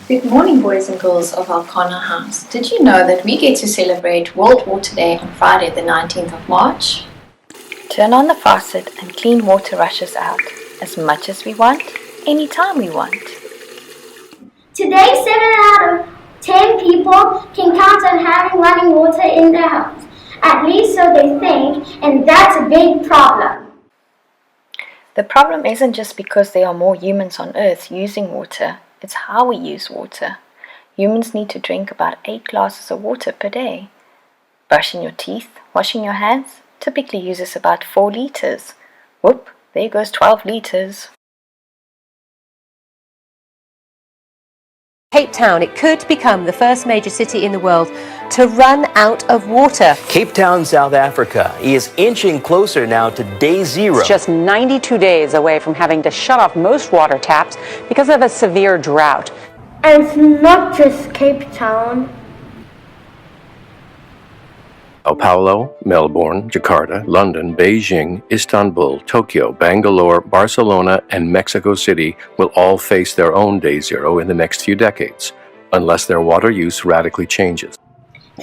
Good morning, boys and girls of Elkanah House. Did you know that we get to celebrate World Water Day on Friday, the 19th of March? Turn on the faucet and clean water rushes out as much as we want, anytime we want. Today, 7 out of 10 people can count on having running water in their house. At least so they think, and that's a big problem. The problem isn't just because there are more humans on Earth using water, it's how we use water. Humans need to drink about 8 glasses of water per day. Brushing your teeth, washing your hands, typically uses about 4 liters. Whoop, there goes 12 liters. Cape Town, it could become the first major city in the world to run out of water. Cape Town, South Africa is inching closer now to day zero. It's just 92 days away from having to shut off most water taps because of a severe drought. And it's not just Cape Town. Sao Paulo, Melbourne, Jakarta, London, Beijing, Istanbul, Tokyo, Bangalore, Barcelona, and Mexico City will all face their own day zero in the next few decades, unless their water use radically changes.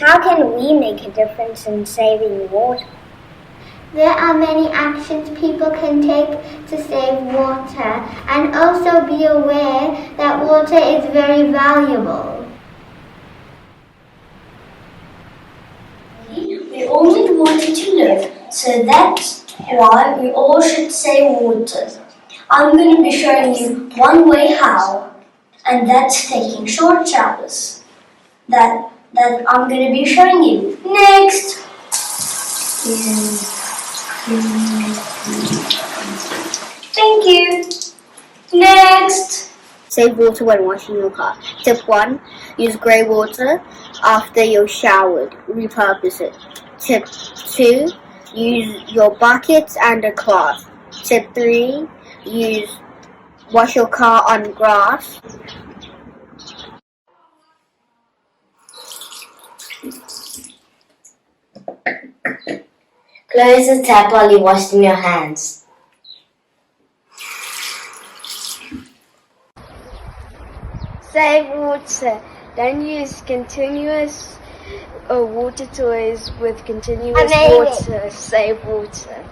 How can we make a difference in saving water? There are many actions people can take to save water, and also be aware that water is very valuable. We all need water to live, so that's why we all should save water. I'm going to be showing you one way how, and that's taking short showers. That I'm going to be showing you. Next! Thank you. Next! Save water when washing your car. Tip 1. Use grey water after you've showered. Repurpose it. Tip 2. Use your buckets and a cloth. Tip 3. Wash your car on grass. Close the tap while you're washing your hands. Save water. Don't use continuous water toys with continuous water. Save water.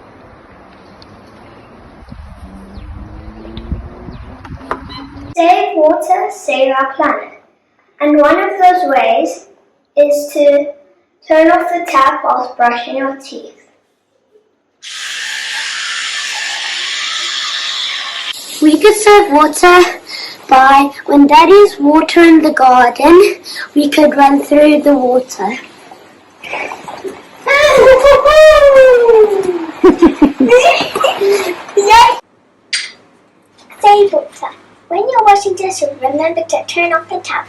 Save water, save our planet. And one of those ways is to turn off the tap whilst brushing your teeth. We could save water by, when Daddy's watering the garden, we could run through the water. Save water. When you're washing dishes, remember to turn off the tap.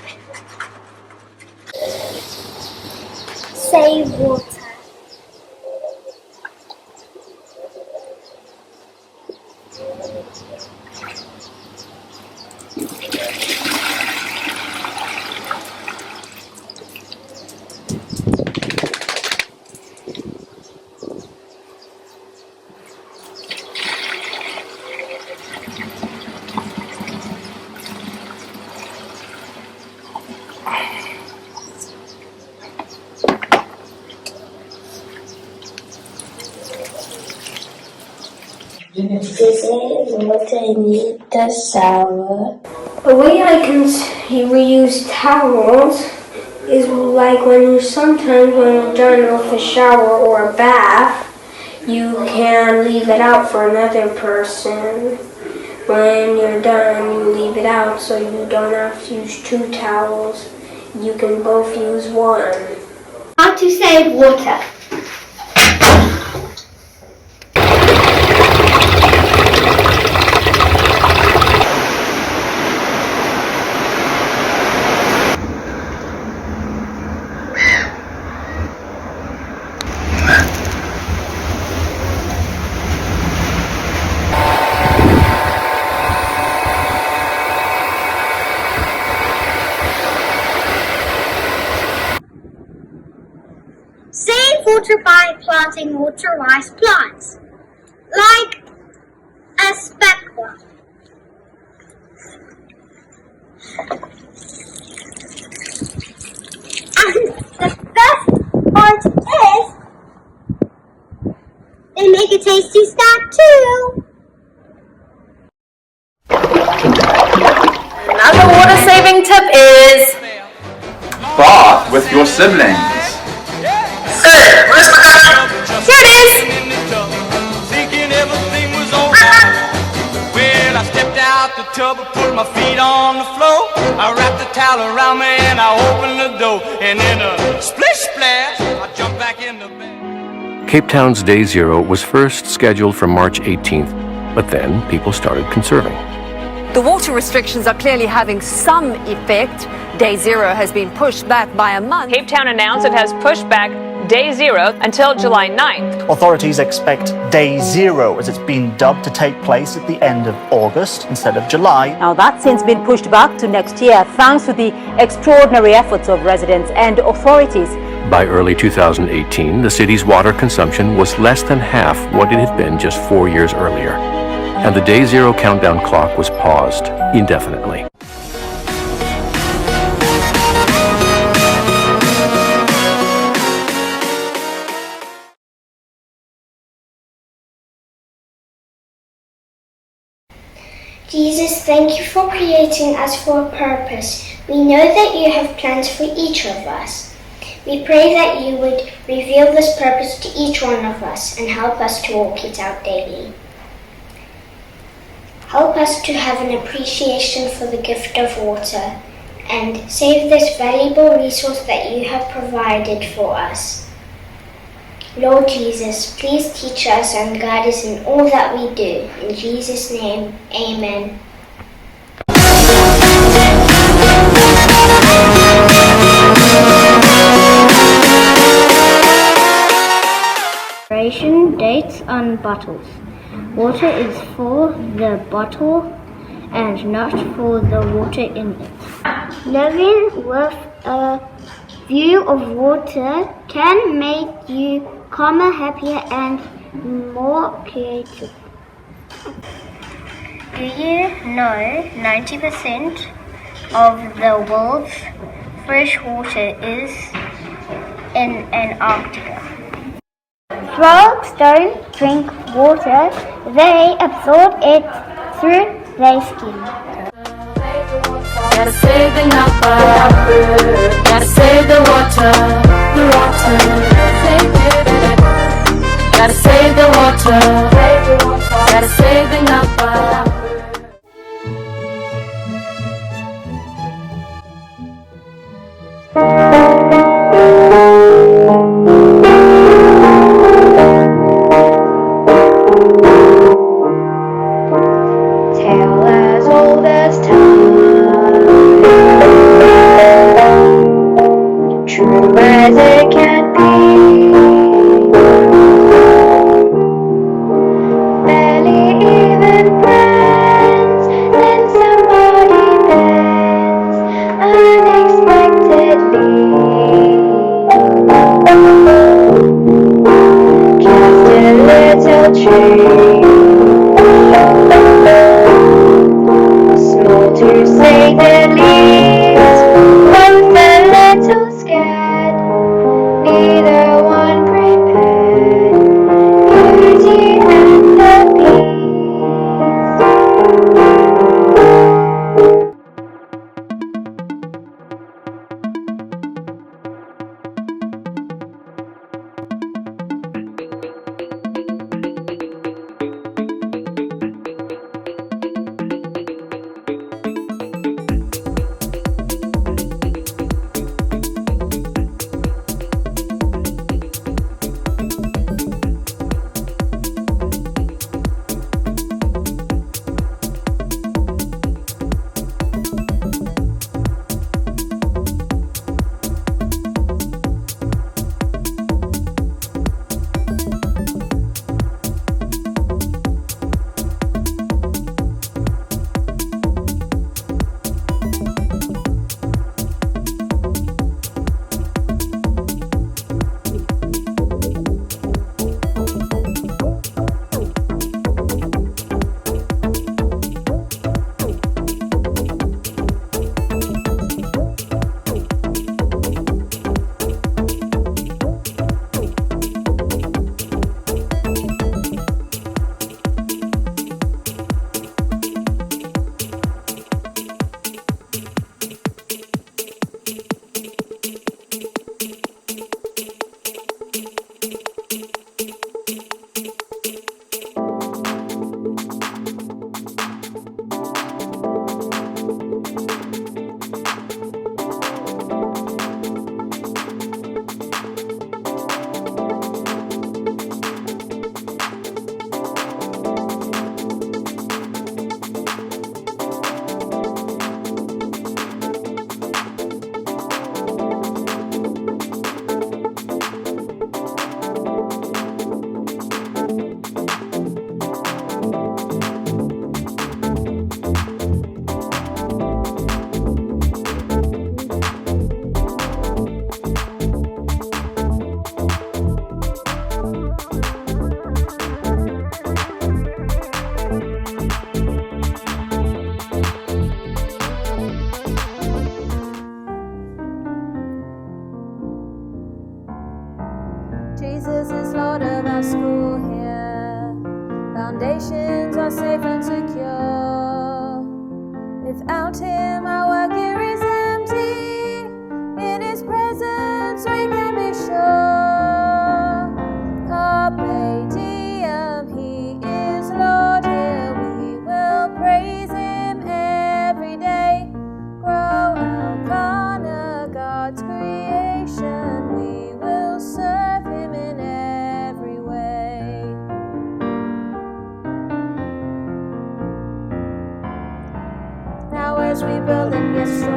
Save water. Water in the shower. The way I can reuse towels is like when you're done with a shower or a bath, you can leave it out for another person. When you're done, you leave it out so you don't have to use 2 towels. You can both use one. How to save water. Save water by planting water-wise plants, like a speckle. tasty snack too. Another water saving tip is bath with your siblings. where's my cup? Here it is. Thinking everything was alright. Well, I stepped out the tub and put my feet on the floor. I wrapped the towel around me and I opened the door. And in a splish splash, I jumped back in the bed. Cape Town's Day Zero was first scheduled for March 18th, but then people started conserving. The water restrictions are clearly having some effect. Day Zero has been pushed back by a month. Cape Town announced it has pushed back Day Zero until July 9th. Authorities expect Day Zero, as it's been dubbed, to take place at the end of August instead of July. Now that's since been pushed back to next year thanks to the extraordinary efforts of residents and authorities. By early 2018, the city's water consumption was less than half what it had been just 4 years earlier, and the Day Zero countdown clock was paused indefinitely. Jesus, thank you for creating us for a purpose. We know that you have plans for each of us. We pray that you would reveal this purpose to each one of us and help us to walk it out daily. Help us to have an appreciation for the gift of water and save this valuable resource that you have provided for us. Lord Jesus, please teach us and guide us in all that we do. In Jesus' name, amen. Expiration dates on bottles. Water is for the bottle and not for the water in it. Living with a view of water can make you calmer, happier, and more creative. Do you know 90% of the world's fresh water is in Antarctica? Frogs don't drink water, they absorb it through their skin. Gotta save the nappa, gotta save the water, gotta save the water, gotta save the nappa.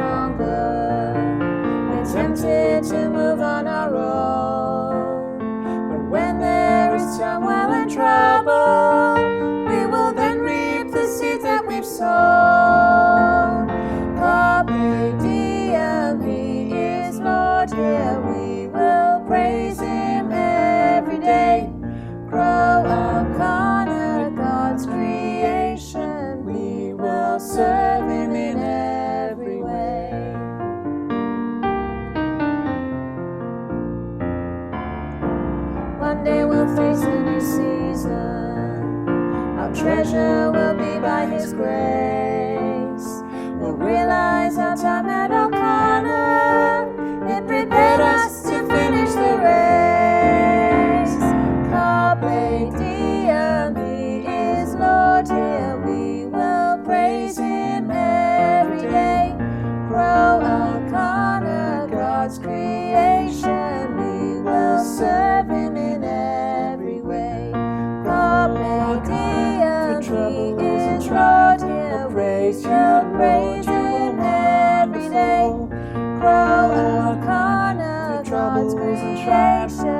stronger. We're tempted to move on our own, but when there is turmoil and trouble, we will then reap the seeds that we've sown. Carpe diem, He is Lord, here we will praise Him every day. Grow Elkanah, God's creation, we will serve Him in every way. One day we'll face a new season, our treasure will be by His grace. We'll realize our time at Elkanah, it prepared us to finish the race. Carpe diem, He is Lord, here we will praise Him every day. Grow Elkanah, God's creation, we will serve Him in every way. Carpe diem, He is Lord, here we will praise Him every day. Grow Elkanah, God's creation,